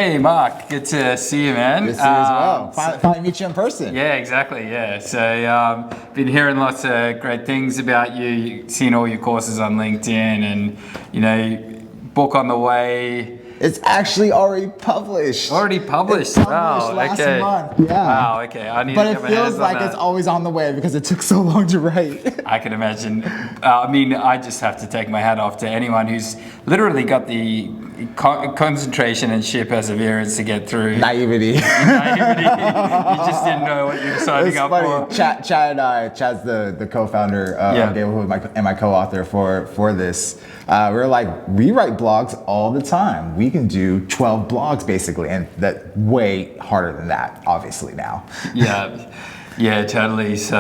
Hey Mark, good to see you, man. Good to see you as well. Finally meet you in person. Yeah, exactly. Yeah. So, been hearing lots of great things about you. Seen all your courses on LinkedIn, and book on the way. It's actually already published. Already published. It published last month. Yeah. Wow. Okay. I need but to it get my hands feels on like that. it's always on the way because it took so long to write. I can imagine. I just have to take my hat off to anyone who's literally got the concentration and sheer perseverance to get through. Naivety. You just didn't know what you were signing up for. Chad's the co-founder of Gable and my co-author for this. We're like, we write blogs all the time. We can do 12 blogs basically, and that's way harder than that, obviously now. Yeah, totally. So,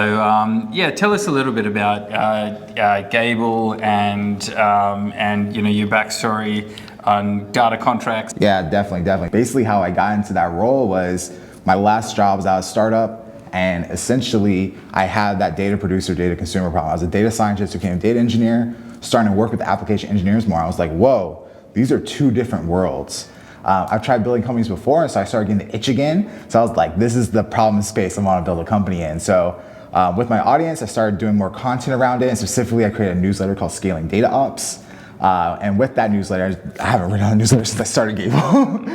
tell us a little bit about Gable and your backstory on data contracts. Yeah, definitely. Basically, how I got into that role was my last job was at a startup, and essentially, I had that data producer, data consumer problem. I was a data scientist who became a data engineer, starting to work with application engineers more. I was like, whoa, these are two different worlds. I've tried building companies before, so I started getting the itch again. So I was like, this is the problem space I want to build a company in. So with my audience, I started doing more content around it, and specifically, I created a newsletter called Scaling Data Ops. And with that newsletter, I haven't written on a newsletter since I started Gable.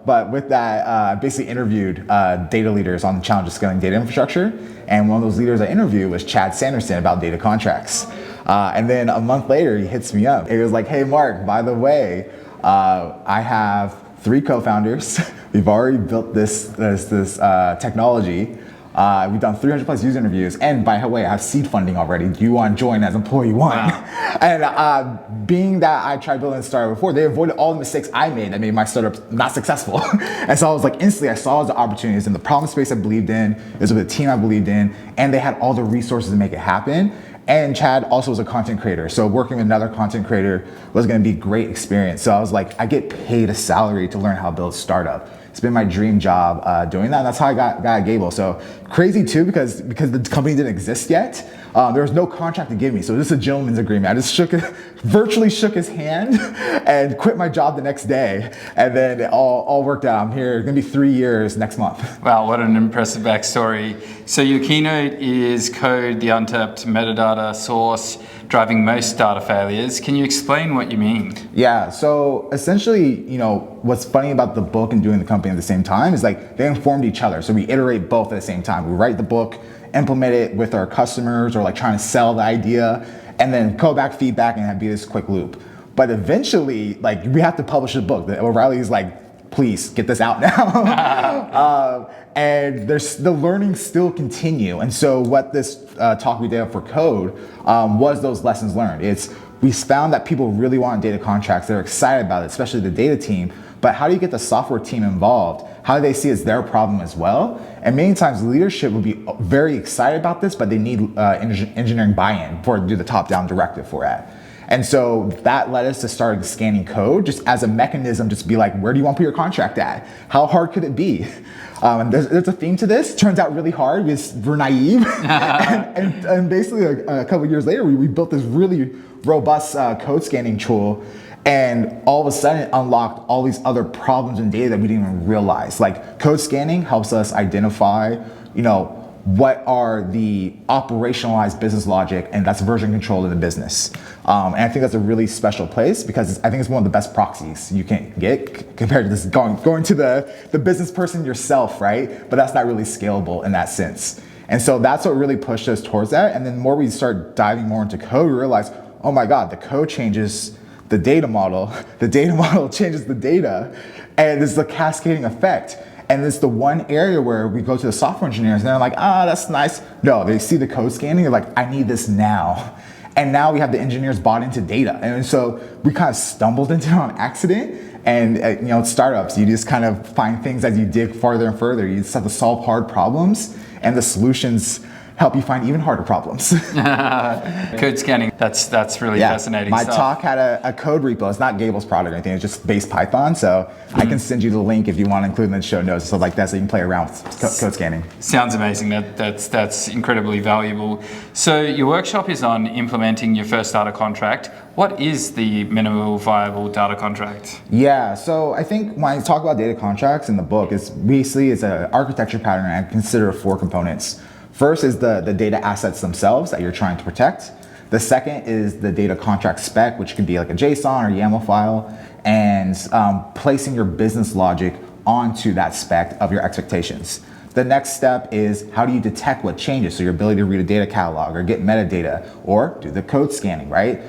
But with that, I basically interviewed data leaders on the challenge of scaling data infrastructure. And one of those leaders I interviewed was Chad Sanderson about data contracts. And then a month later, he hits me up. He was like, hey, Mark, by the way, I have 3 co-founders. We've already built this technology. We've done 300 plus user interviews, and by the way, I have seed funding already. Do you want to join as employee 1? Wow. And being that I tried building a startup before, they avoided all the mistakes I made that made my startup not successful. And so I was like, instantly I saw the opportunities in the problem space I believed in, it was with a team I believed in, and they had all the resources to make it happen. And Chad also was a content creator, so working with another content creator was going to be a great experience. So I was like, I get paid a salary to learn how to build a startup. It's been my dream job doing that, and that's how I got at Gable. So crazy too, because the company didn't exist yet. There was no contract to give me, so this is a gentleman's agreement. I just virtually shook his hand and quit my job the next day, and then it all worked out. I'm here, it's gonna be 3 years next month. Wow, what an impressive backstory. So your keynote is code, the untapped metadata source, driving most data failures. Can you explain what you mean? Yeah, so essentially, what's funny about the book and doing the company at the same time is like they informed each other. So we iterate both at the same time. We write the book, implement it with our customers or like trying to sell the idea, and then go back feedback and be this quick loop. But eventually, like we have to publish the book. O'Reilly's like, please get this out now. And the learnings still continue. And so what this talk we did for code was those lessons learned. We found that people really want data contracts. They're excited about it, especially the data team. But how do you get the software team involved? How do they see it's their problem as well? And many times leadership would be very excited about this, but they need engineering buy-in to do the top-down directive for that. And so that led us to start scanning code just as a mechanism, just be like, where do you want to put your contract at? How hard could it be? And there's a theme to this. Turns out really hard because we're naive. and basically a couple of years later, we built this really robust code scanning tool. And all of a sudden it unlocked all these other problems in data that we didn't even realize. Like code scanning helps us identify, what are the operationalized business logic, and that's version control in the business. And I think that's a really special place because I think it's one of the best proxies you can get compared to this going to the business person yourself, right? But that's not really scalable in that sense. And so that's what really pushed us towards that. And then the more we start diving more into code, we realize, oh my God, the code changes the data model changes the data, and it's the cascading effect. And it's the one area where we go to the software engineers and they're like, that's nice. No, they see the code scanning, they're like, I need this now. And now we have the engineers bought into data. And so we kind of stumbled into it on accident. And startups, you just kind of find things as you dig farther and further. You just have to solve hard problems, and the solutions help you find even harder problems. Code scanning, that's really fascinating My stuff. talk had a code repo. It's not Gable's product or anything. It's just base Python. So I can send you the link if you want to include in the show notes and stuff like that, so you can play around with code scanning. Sounds amazing. That's incredibly valuable. So your workshop is on implementing your first data contract. What is the minimal viable data contract? Yeah, so I think when I talk about data contracts in the book, it's an architecture pattern, and I consider 4 components. First is the data assets themselves that you're trying to protect. The second is the data contract spec, which can be like a JSON or YAML file, and placing your business logic onto that spec of your expectations. The next step is how do you detect what changes? So your ability to read a data catalog or get metadata or do the code scanning, right?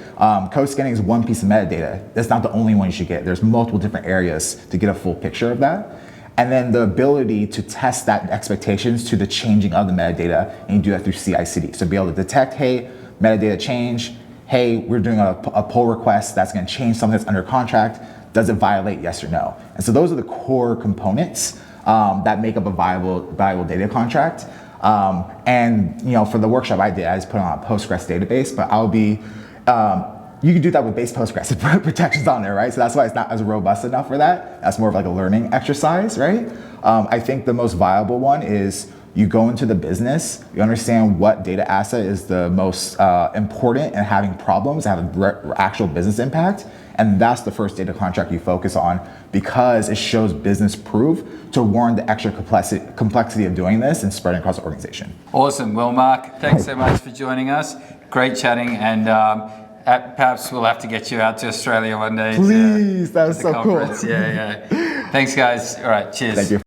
Code scanning is one piece of metadata. That's not the only one you should get. There's multiple different areas to get a full picture of that. And then the ability to test that expectations to the changing of the metadata, and you do that through CI/CD. So be able to detect, hey, metadata change, hey, we're doing a pull request that's gonna change something that's under contract. Does it violate, yes or no? And so those are the core components that make up a viable data contract. And for the workshop I just put on a Postgres database, but I'll be, you can do that with base Postgres and protections on there, right? So that's why it's not as robust enough for that. That's more of like a learning exercise, right? I think the most viable one is you go into the business, you understand what data asset is the most important and having problems, have actual business impact. And that's the first data contract you focus on because it shows business proof to warrant the extra complexity of doing this and spreading across the organization. Awesome. Well, Mark, thanks so much for joining us. Great chatting, and perhaps we'll have to get you out to Australia one day. Please, that was so cool. Yeah. Thanks, guys. All right, cheers. Thank you.